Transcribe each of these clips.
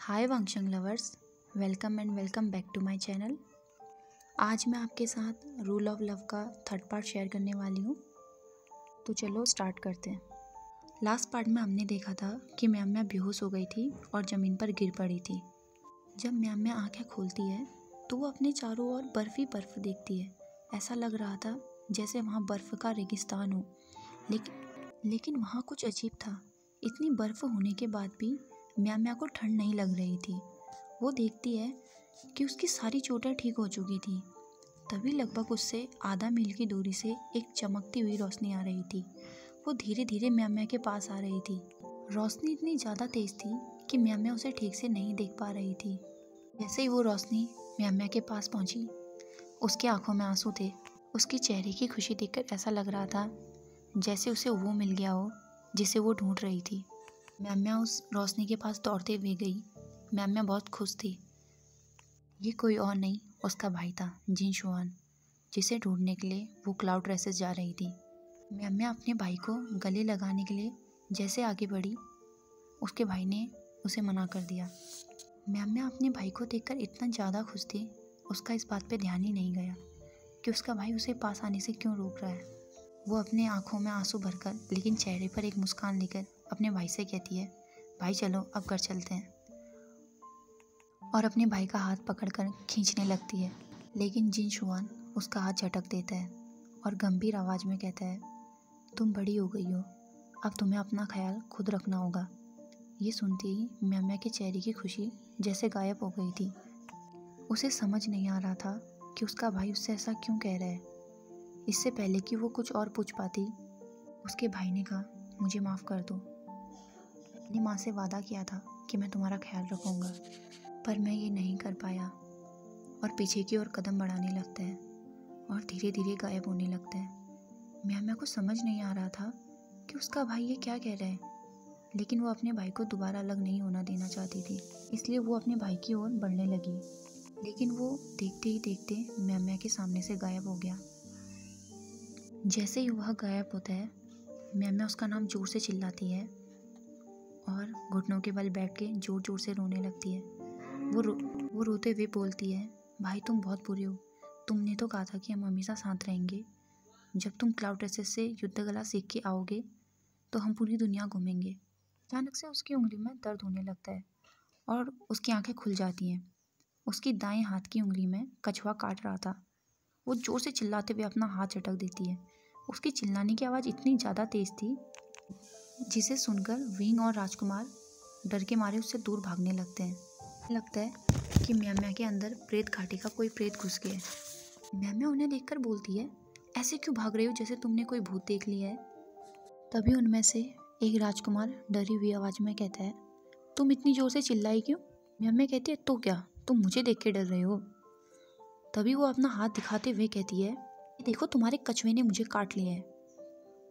हाय वांगशंग lovers, welcome and welcome back to my channel. आज मैं आपके साथ रूल ऑफ लव का थर्ड पार्ट शेयर करने वाली हूँ। तो चलो स्टार्ट करते हैं। लास्ट पार्ट में हमने देखा था कि म्याम म्याम बेहोश हो गई थी और ज़मीन पर गिर पड़ी थी। जब म्याम म्याम आँखें खोलती है तो वो अपने चारों ओर बर्फ़ ही बर्फ़ देखती है। ऐसा लग रहा था जैसे वहाँ बर्फ़ का रेगिस्तान हो, लेकिन वहाँ कुछ अजीब था। इतनी बर्फ़ होने के बाद भी म्याम म्याम को ठंड नहीं लग रही थी। वो देखती है कि उसकी सारी चोटें ठीक हो चुकी थी। तभी लगभग उससे आधा मील की दूरी से एक चमकती हुई रोशनी आ रही थी। वो धीरे धीरे म्याम म्याम के पास आ रही थी। रोशनी इतनी ज़्यादा तेज़ थी कि म्याम म्याम उसे ठीक से नहीं देख पा रही थी। जैसे ही वो रोशनी म्याम म्याम के पास पहुंची, उसकी आंखों में आंसू थे। उसकी चेहरे की खुशी देखकर ऐसा लग रहा था जैसे उसे वो मिल गया हो जिसे वो ढूंढ रही थी। म्याम म्याम उस रोशनी के पास दौड़ते हुए गई। म्याम म्याम बहुत खुश थी। ये कोई और नहीं, उसका भाई था जिन शुआन, जिसे ढूंढने के लिए वो क्लाउड रेसेस जा रही थी। म्याम म्याम अपने भाई को गले लगाने के लिए जैसे आगे बढ़ी, उसके भाई ने उसे मना कर दिया। म्याम म्याम अपने भाई को देखकर इतना ज़्यादा खुश थी, उसका इस बात पे ध्यान ही नहीं गया कि उसका भाई उसे पास आने से क्यों रोक रहा है। वो अपने आँखों में आंसू भरकर लेकिन चेहरे पर एक मुस्कान लेकर अपने भाई से कहती है, भाई चलो अब घर चलते हैं, और अपने भाई का हाथ पकड़कर खींचने लगती है। लेकिन जिन शुआन उसका हाथ झटक देता है और गंभीर आवाज़ में कहता है, तुम बड़ी हो गई हो, अब तुम्हें अपना ख्याल खुद रखना होगा। ये सुनते ही म्याम म्याम के चेहरे की खुशी जैसे गायब हो गई थी। उसे समझ नहीं आ रहा था कि उसका भाई उससे ऐसा क्यों कह रहा है। इससे पहले कि वो कुछ और पूछ पाती, उसके भाई ने कहा, मुझे माफ़ कर दो। अपनी माँ से वादा किया था कि मैं तुम्हारा ख्याल रखूँगा, पर मैं ये नहीं कर पाया। और पीछे की ओर कदम बढ़ाने लगता है और धीरे धीरे गायब होने लगता है। म्याम म्याम को समझ नहीं आ रहा था कि उसका भाई ये क्या कह रहा है, लेकिन वो अपने भाई को दोबारा अलग नहीं होना देना चाहती थी। इसलिए वो अपने भाई की ओर बढ़ने लगी, लेकिन वो देखते ही देखते म्याम म्याम के सामने से गायब हो गया। जैसे ही वह गायब होता है, म्याम म्याम उसका नाम जोर से चिल्लाती है और घुटनों के बल बैठ के जोर जोर से रोने लगती है। वो रोते हुए बोलती है, भाई तुम बहुत बुरे हो। तुमने तो कहा था कि हम हमेशा साथ रहेंगे। जब तुम क्लाउड रेसेस से युद्ध कला सीख के आओगे तो हम पूरी दुनिया घूमेंगे। अचानक से उसकी उंगली में दर्द होने लगता है और उसकी आंखें खुल जाती हैं। उसकी दाएं हाथ की उंगली में कछुआ काट रहा था। वो जोर से चिल्लाते हुए अपना हाथ झटक देती है। उसकी चिल्लाने की आवाज़ इतनी ज़्यादा तेज़ थी जिसे सुनकर विंग और राजकुमार डर के मारे उससे दूर भागने लगते हैं। लगता है कि म्याम म्याम के अंदर प्रेत घाटी का कोई प्रेत घुस गया है। म्याम म्याम उन्हें देखकर बोलती है, ऐसे क्यों भाग रही हो जैसे तुमने कोई भूत देख लिया है। तभी उनमें से एक राजकुमार डरी हुई आवाज़ में कहता है, तुम इतनी ज़ोर से चिल्लाई क्यों। म्याम म्याम कहती है, तो क्या तुम मुझे देख के डर रहे हो। तभी वो अपना हाथ दिखाते हुए कहती है, देखो तुम्हारे कछुए ने मुझे काट लिया है।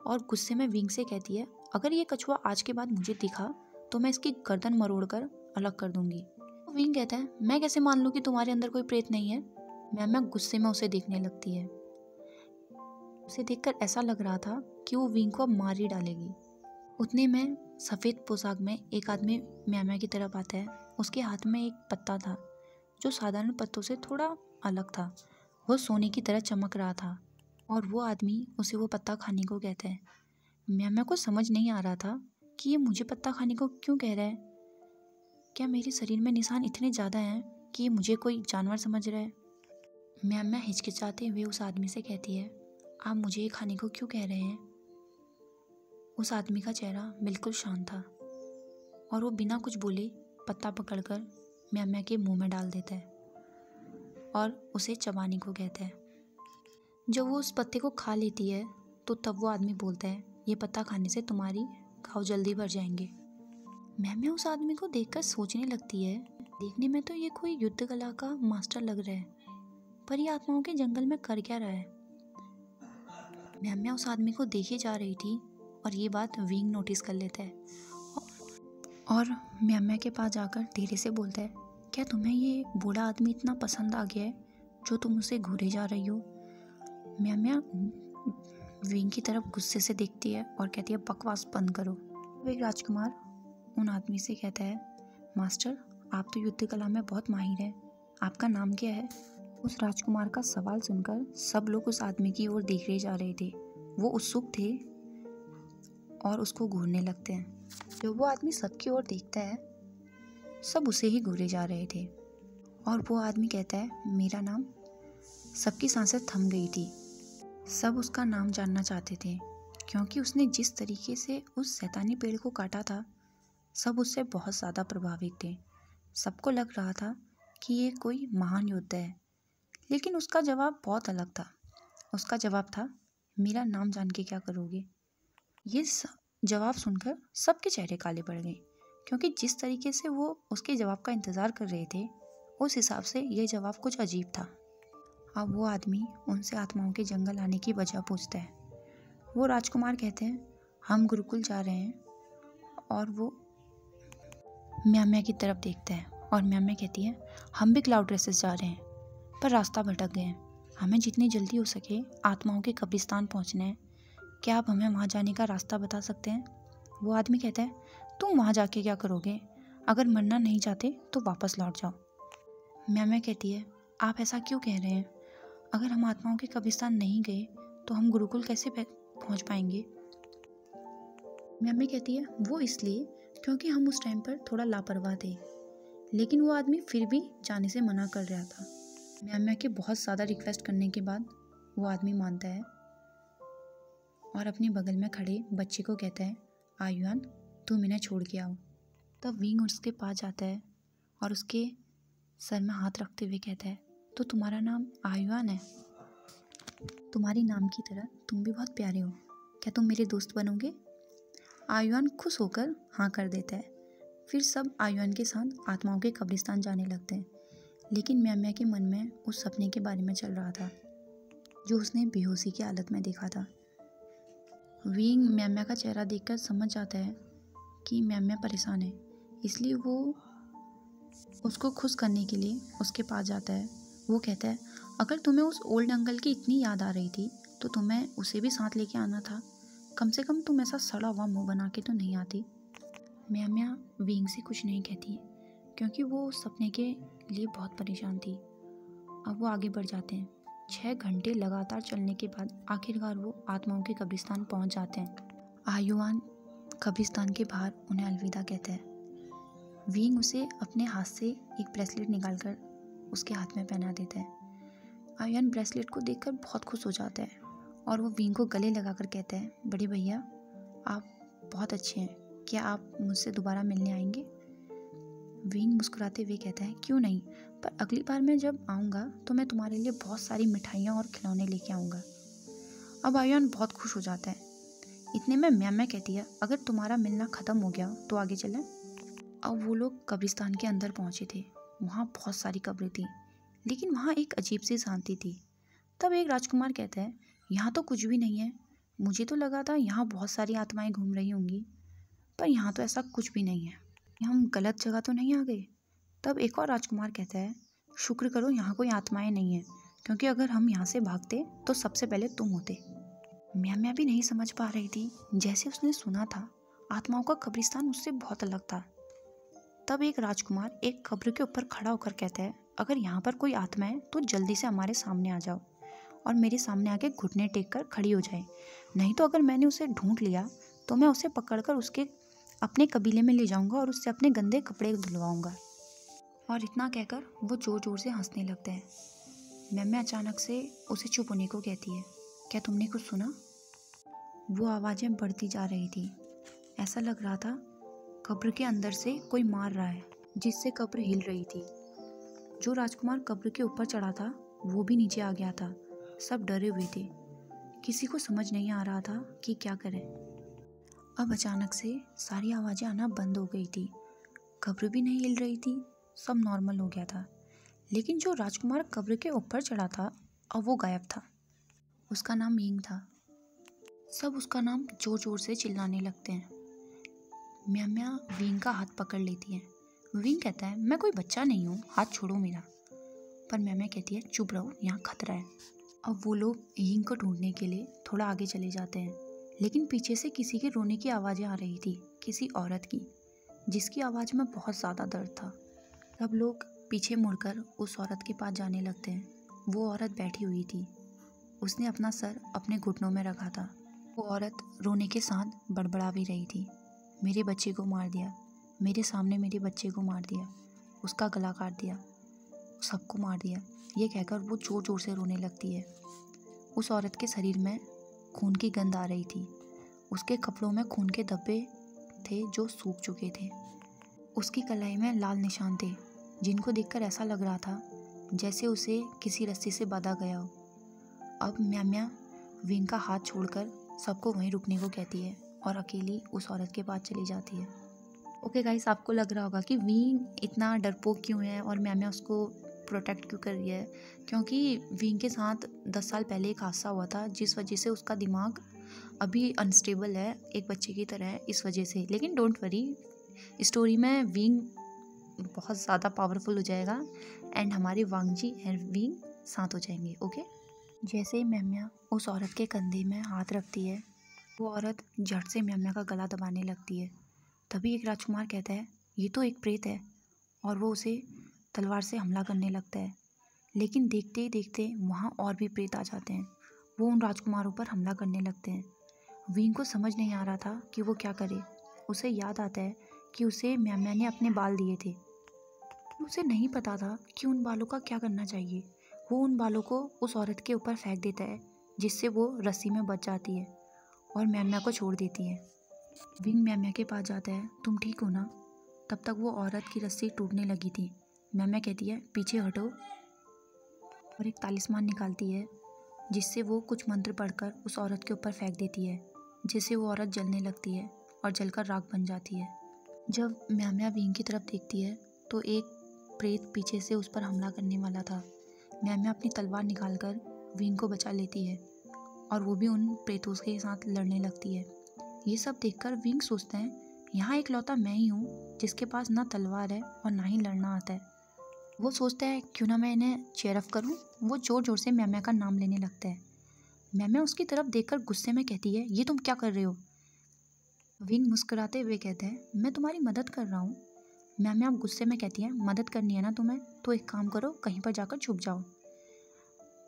और गुस्से में विंग से कहती है, अगर ये कछुआ आज के बाद मुझे दिखा तो मैं इसकी गर्दन मरोड़कर अलग कर दूंगी। तो विंग कहता है, मैं कैसे मान लूँ कि तुम्हारे अंदर कोई प्रेत नहीं है। म्याम म्याम गुस्से में उसे देखने लगती है। उसे देखकर ऐसा लग रहा था कि वो विंग को अब मार ही डालेगी। उतने में सफ़ेद पोशाक में एक आदमी म्याम म्याम की तरफ आता है। उसके हाथ में एक पत्ता था जो साधारण पत्तों से थोड़ा अलग था। वो सोने की तरह चमक रहा था और वो आदमी उसे वो पत्ता खाने को कहता है। म्याम म्याम को समझ नहीं आ रहा था कि ये मुझे पत्ता खाने को क्यों कह रहा है। क्या मेरे शरीर में निशान इतने ज़्यादा हैं कि ये मुझे कोई जानवर समझ रहा है। म्याम म्याम हिचकिचाते हुए उस आदमी से कहती है, आप मुझे ये खाने को क्यों कह रहे हैं। उस आदमी का चेहरा बिल्कुल शांत था और वो बिना कुछ बोले पत्ता पकड़कर म्याम म्याम के मुँह में डाल देता है और उसे चबाने को कहता है। जब वो उस पत्ते को खा लेती है तो तब वो आदमी बोलता है, ये पत्ता खाने से तुम्हारी घाव जल्दी भर जाएंगे। म्याम म्याम उस आदमी को देखकर सोचने लगती है, देखने में तो ये कोई युद्ध कला का मास्टर लग रहा है, पर ये आत्माओं के जंगल में कर क्या रहा है। म्याम म्याम उस आदमी को देखे जा रही थी और ये बात विंग नोटिस कर लेता है और म्याम म्याम के पास जाकर धीरे से बोलता है, क्या तुम्हें ये बूढ़ा आदमी इतना पसंद आ गया है जो तुम उसे घूरे जा रही हो। म्याम म्याम विंग की तरफ गुस्से से देखती है और कहती है, बकवास बंद करो। एक राजकुमार उन आदमी से कहता है, मास्टर आप तो युद्ध कला में बहुत माहिर हैं, आपका नाम क्या है? उस राजकुमार का सवाल सुनकर सब लोग उस आदमी की ओर देखते जा रहे थे। वो उत्सुक थे और उसको घूरने लगते हैं। जब वो आदमी सबकी ओर देखता है, सब उसे ही घूरे जा रहे थे। और वो आदमी कहता है, मेरा नाम। सबकी सांसें थम गई थी। सब उसका नाम जानना चाहते थे, क्योंकि उसने जिस तरीके से उस शैतानी पेड़ को काटा था, सब उससे बहुत ज़्यादा प्रभावित थे। सबको लग रहा था कि ये कोई महान योद्धा है, लेकिन उसका जवाब बहुत अलग था। उसका जवाब था, मेरा नाम जान के क्या करोगे? ये जवाब सुनकर सबके चेहरे काले पड़ गए, क्योंकि जिस तरीके से वो उसके जवाब का इंतज़ार कर रहे थे, उस हिसाब से ये जवाब कुछ अजीब था। अब वो आदमी उनसे आत्माओं के जंगल आने की वजह पूछता है। वो राजकुमार कहते हैं, हम गुरुकुल जा रहे हैं। और वो म्याम्या की तरफ देखता है और म्याम्या कहती है, हम भी क्लाउड रेसेस जा रहे हैं, पर रास्ता भटक गए हैं। हमें जितनी जल्दी हो सके आत्माओं के कब्रिस्तान पहुंचना है। क्या आप हमें वहाँ जाने का रास्ता बता सकते हैं? वो आदमी कहता है, तुम वहाँ जाके क्या करोगे? अगर मरना नहीं चाहते तो वापस लौट जाओ। म्याम्या कहती है, आप ऐसा क्यों कह रहे हैं? अगर हम आत्माओं के कब्रिस्तान नहीं गए तो हम गुरुकुल कैसे पहुँच पाएंगे? म्याम्या कहती है, वो इसलिए क्योंकि हम उस टाइम पर थोड़ा लापरवाह थे। लेकिन वो आदमी फिर भी जाने से मना कर रहा था। म्याम्या के बहुत ज़्यादा रिक्वेस्ट करने के बाद वो आदमी मानता है और अपने बगल में खड़े बच्चे को कहता है, आयुआन, तुम इन्हें छोड़ के आओ। तब विंग उसके पास जाता है और उसके सर में हाथ रखते हुए कहता है, तो तुम्हारा नाम आयुआन है? तुम्हारी नाम की तरह तुम भी बहुत प्यारे हो। क्या तुम मेरे दोस्त बनोगे? आयुआन खुश होकर हाँ कर देता है। फिर सब आयुआन के साथ आत्माओं के कब्रिस्तान जाने लगते हैं। लेकिन म्याम्या के मन में उस सपने के बारे में चल रहा था जो उसने बेहोशी की हालत में देखा था। विंग म्याम्या का चेहरा देखकर समझ जाता है कि म्याम्या परेशान है, इसलिए वो उसको खुश करने के लिए उसके पास जाता है। वो कहता है, अगर तुम्हें उस ओल्ड अंकल की इतनी याद आ रही थी तो तुम्हें उसे भी साथ लेके आना था। कम से कम तुम ऐसा सड़ा हुआ मुंह बना के तो नहीं आती। म्याम्या विंग से कुछ नहीं कहती, क्योंकि वो उस सपने के लिए बहुत परेशान थी। अब वो आगे बढ़ जाते हैं। 6 घंटे लगातार चलने के बाद आखिरकार वो आत्माओं के कब्रिस्तान पहुंच जाते हैं। आयुआन कब्रिस्तान के बाहर उन्हें अलविदा कहता है। विंग उसे अपने हाथ से एक ब्रेसलेट निकालकर उसके हाथ में पहना देता है। आयुआन ब्रेसलेट को देखकर बहुत खुश हो जाता है और वो विंग को गले लगाकर कहता है, बड़े भैया, आप बहुत अच्छे हैं। क्या आप मुझसे दोबारा मिलने आएंगे? विंग मुस्कुराते हुए कहता है, क्यों नहीं, पर अगली बार मैं जब आऊँगा तो मैं तुम्हारे लिए बहुत सारी मिठाइयाँ और खिलौने लेके आऊँगा। अब आयुआन बहुत खुश हो जाता है। इतने में म्याम्या कहती है, अगर तुम्हारा मिलना ख़त्म हो गया तो आगे चलें। अब वो लोग कब्रिस्तान के अंदर पहुँचे थे। वहाँ बहुत सारी कब्रें थी, लेकिन वहाँ एक अजीब सी शांति थी। तब एक राजकुमार कहता है, यहाँ तो कुछ भी नहीं है। मुझे तो लगा था यहाँ बहुत सारी आत्माएं घूम रही होंगी, पर यहाँ तो ऐसा कुछ भी नहीं है। हम गलत जगह तो नहीं आ गए? तब एक और राजकुमार कहता है, शुक्र करो यहाँ कोई आत्माएं नहीं हैं, क्योंकि अगर हम यहाँ से भागते तो सबसे पहले तुम होते। म्याम्या भी नहीं समझ पा रही थी। जैसे उसने सुना था आत्माओं का कब्रिस्तान उससे बहुत अलग था। तब एक राजकुमार एक कब्र के ऊपर खड़ा होकर कहता है, अगर यहाँ पर कोई आत्मा है तो जल्दी से हमारे सामने आ जाओ और मेरे सामने आके घुटने टेक कर खड़ी हो जाए। नहीं तो अगर मैंने उसे ढूंढ लिया तो मैं उसे पकड़कर उसके अपने कबीले में ले जाऊंगा और उससे अपने गंदे कपड़े धुलवाऊंगा। और इतना कहकर वो जोर जोर से हंसने लगता है। म्याम्या अचानक से उसे चुप होने को कहती है, क्या तुमने कुछ सुना? वो आवाज़ें बढ़ती जा रही थी। ऐसा लग रहा था कब्र के अंदर से कोई मार रहा है, जिससे कब्र हिल रही थी। जो राजकुमार कब्र के ऊपर चढ़ा था वो भी नीचे आ गया था। सब डरे हुए थे, किसी को समझ नहीं आ रहा था कि क्या करें। अब अचानक से सारी आवाज़ें आना बंद हो गई थी। कब्र भी नहीं हिल रही थी, सब नॉर्मल हो गया था। लेकिन जो राजकुमार कब्र के ऊपर चढ़ा था अब वो गायब था। उसका नाम यिंग था। सब उसका नाम जोर जोर से चिल्लाने लगते हैं। म्याम्या विंग का हाथ पकड़ लेती है। विंग कहता है, मैं कोई बच्चा नहीं हूँ, हाथ छोड़ो मेरा। पर म्याम्या कहती है, चुप रहो, यहाँ खतरा है। अब वो लोग यिंग को ढूंढने के लिए थोड़ा आगे चले जाते हैं, लेकिन पीछे से किसी के रोने की आवाज़ें आ रही थी, किसी औरत की, जिसकी आवाज़ में बहुत ज़्यादा दर्द था। सब लोग पीछे मुड़कर उस औरत के पास जाने लगते हैं। वो औरत बैठी हुई थी, उसने अपना सर अपने घुटनों में रखा था। वो औरत रोने के साथ बड़बड़ा भी रही थी, मेरे बच्चे को मार दिया, मेरे सामने मेरे बच्चे को मार दिया, उसका गला काट दिया, सबको मार दिया। ये कहकर वो ज़ोर ज़ोर से रोने लगती है। उस औरत के शरीर में खून की गंध आ रही थी, उसके कपड़ों में खून के धब्बे थे जो सूख चुके थे, उसकी कलाई में लाल निशान थे जिनको देखकर ऐसा लग रहा था जैसे उसे किसी रस्सी से बांधा गया हो। अब म्याम्या विंग का हाथ छोड़कर सबको वहीं रुकने को कहती है और अकेली उस औरत के पास चली जाती है। ओके गाइस, आपको लग रहा होगा कि विंग इतना डरपोक क्यों है और म्याम्या उसको प्रोटेक्ट क्यों कर रही है, क्योंकि विंग के साथ 10 साल पहले एक हादसा हुआ था जिस वजह से उसका दिमाग अभी अनस्टेबल है, एक बच्चे की तरह है इस वजह से। लेकिन डोंट वरी, स्टोरी में विंग बहुत ज़्यादा पावरफुल हो जाएगा एंड हमारे वांगजी एंड विंग साथ हो जाएंगे। ओके, जैसे ही म्याम्या उस औरत के कंधे में हाथ रखती है, वो औरत झट से म्याम्या का गला दबाने लगती है। तभी एक राजकुमार कहता है ये तो एक प्रेत है, और वो उसे तलवार से हमला करने लगता है। लेकिन देखते ही देखते वहाँ और भी प्रेत आ जाते हैं, वो उन राजकुमारों पर हमला करने लगते हैं। विंग को समझ नहीं आ रहा था कि वो क्या करे। उसे याद आता है कि उसे म्याम्या ने अपने बाल दिए थे, उसे नहीं पता था कि उन बालों का क्या करना चाहिए। वो उन बालों को उस औरत के ऊपर फेंक देता है जिससे वो रस्सी में बच जाती है और म्याम्या को छोड़ देती है। विंग म्याम्या के पास जाता है, तुम ठीक हो ना? तब तक वो औरत की रस्सी टूटने लगी थी। म्याम्या कहती है पीछे हटो और एक तालिस्मान निकालती है जिससे वो कुछ मंत्र पढ़कर उस औरत के ऊपर फेंक देती है, जिससे वो औरत जलने लगती है और जलकर राख बन जाती है। जब म्याम्या विंग की तरफ देखती है तो एक प्रेत पीछे से उस पर हमला करने वाला था। म्याम्या अपनी तलवार निकालकर विंग को बचा लेती है और वो भी उन प्रेतों के साथ लड़ने लगती है। ये सब देखकर विंग सोचते हैं यहाँ एक लौता मैं ही हूँ जिसके पास ना तलवार है और ना ही लड़ना आता है। वो सोचता है क्यों ना मैं इन्हें चीयर अप करूँ। वो ज़ोर ज़ोर से म्याम्या का नाम लेने लगता है। म्याम्या उसकी तरफ देखकर गुस्से में कहती है ये तुम क्या कर रहे हो? विंग मुस्कुराते हुए कहते हैं मैं तुम्हारी मदद कर रहा हूँ। म्याम्या गुस्से में कहती है मदद करनी है ना तुम्हें, तो एक काम करो, कहीं पर जाकर छुप जाओ।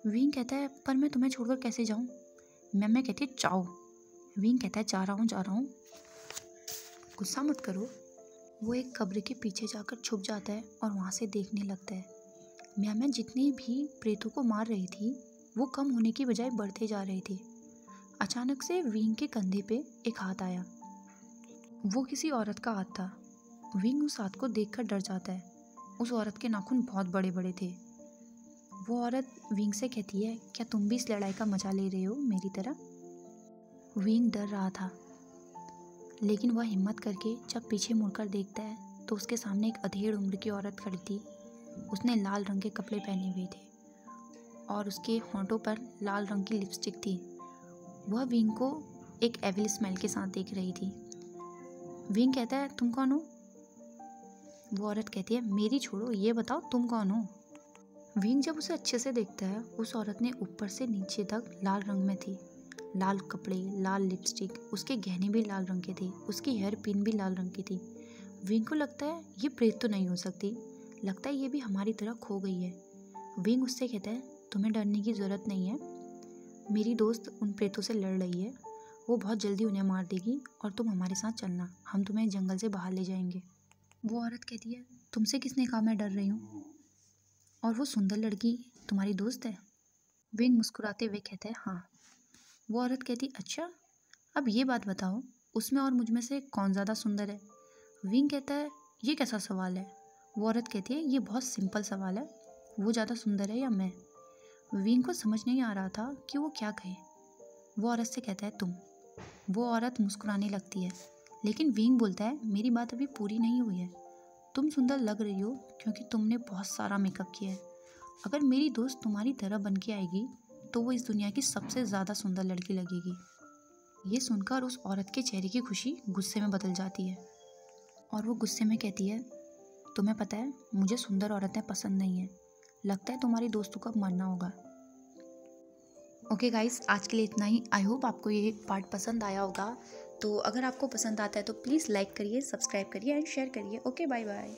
विंग कहता है पर मैं तुम्हें छोड़कर कैसे जाऊँ? म्याम्या कहती है जाओ। विंग कहता है जा रहा हूँ, गुस्सा मत करो। वो एक कब्र के पीछे जाकर छुप जाता है और वहाँ से देखने लगता है। म्याम्या जितनी भी प्रेतों को मार रही थी वो कम होने की बजाय बढ़ते जा रहे थे। अचानक से विंग के कंधे पे एक हाथ आया। वो किसी औरत का हाथ था। विंग उस हाथ को देखकर डर जाता है। उस औरत के नाखून बहुत बड़े बड़े थे। वो औरत विंग से कहती है क्या तुम भी इस लड़ाई का मजा ले रहे हो मेरी तरह? विंग डर रहा था, लेकिन वह हिम्मत करके जब पीछे मुड़कर देखता है तो उसके सामने एक अधेड़ उम्र की औरत खड़ी थी। उसने लाल रंग के कपड़े पहने हुए थे और उसके होंठों पर लाल रंग की लिपस्टिक थी। वह विंग को एक एविल स्माइल के साथ देख रही थी। विंग कहता है तुम कौन हो? वो औरत कहती है मेरी छोड़ो, ये बताओ तुम कौन हो? विंग जब उसे अच्छे से देखता है, उस औरत ने ऊपर से नीचे तक लाल रंग में थी। लाल कपड़े, लाल लिपस्टिक, उसके गहने भी लाल रंग के थे, उसकी हेयर पिन भी लाल रंग की थी। विंग को लगता है ये प्रेत तो नहीं हो सकती, लगता है ये भी हमारी तरह खो गई है। विंग उससे कहता है तुम्हें डरने की ज़रूरत नहीं है, मेरी दोस्त उन प्रेतों से लड़ रही है, वो बहुत जल्दी उन्हें मार देगी और तुम हमारे साथ चलना, हम तुम्हें जंगल से बाहर ले जाएंगे। वो औरत कहती है तुमसे किसने कहा मैं डर रही हूँ, और वो सुंदर लड़की तुम्हारी दोस्त है? विंग मुस्कुराते हुए कहता है हाँ। वो औरत कहती अच्छा, अब ये बात बताओ उसमें और मुझ में से कौन ज़्यादा सुंदर है? विंग कहता है ये कैसा सवाल है? वो औरत कहती है ये बहुत सिंपल सवाल है, वो ज़्यादा सुंदर है या मैं? विंग को समझ नहीं आ रहा था कि वो क्या कहे। वो औरत से कहता है तुम। वो औरत मुस्कुराने लगती है, लेकिन विंग बोलता है मेरी बात अभी पूरी नहीं हुई है। तुम सुंदर लग रही हो क्योंकि तुमने बहुत सारा मेकअप किया है। अगर मेरी दोस्त तुम्हारी तरह बन के आएगी तो वो इस दुनिया की सबसे ज़्यादा सुंदर लड़की लगेगी। ये सुनकर उस औरत के चेहरे की खुशी गुस्से में बदल जाती है और वो गुस्से में कहती है तुम्हें पता है मुझे सुंदर औरतें पसंद नहीं है, लगता है तुम्हारी दोस्तों को अब मरना होगा। ओके गाइस, आज के लिए इतना ही। आई होप आपको ये पार्ट पसंद आया होगा। तो अगर आपको पसंद आता है तो प्लीज़ लाइक करिए, सब्सक्राइब करिए एंड शेयर करिए। Okay, bye bye.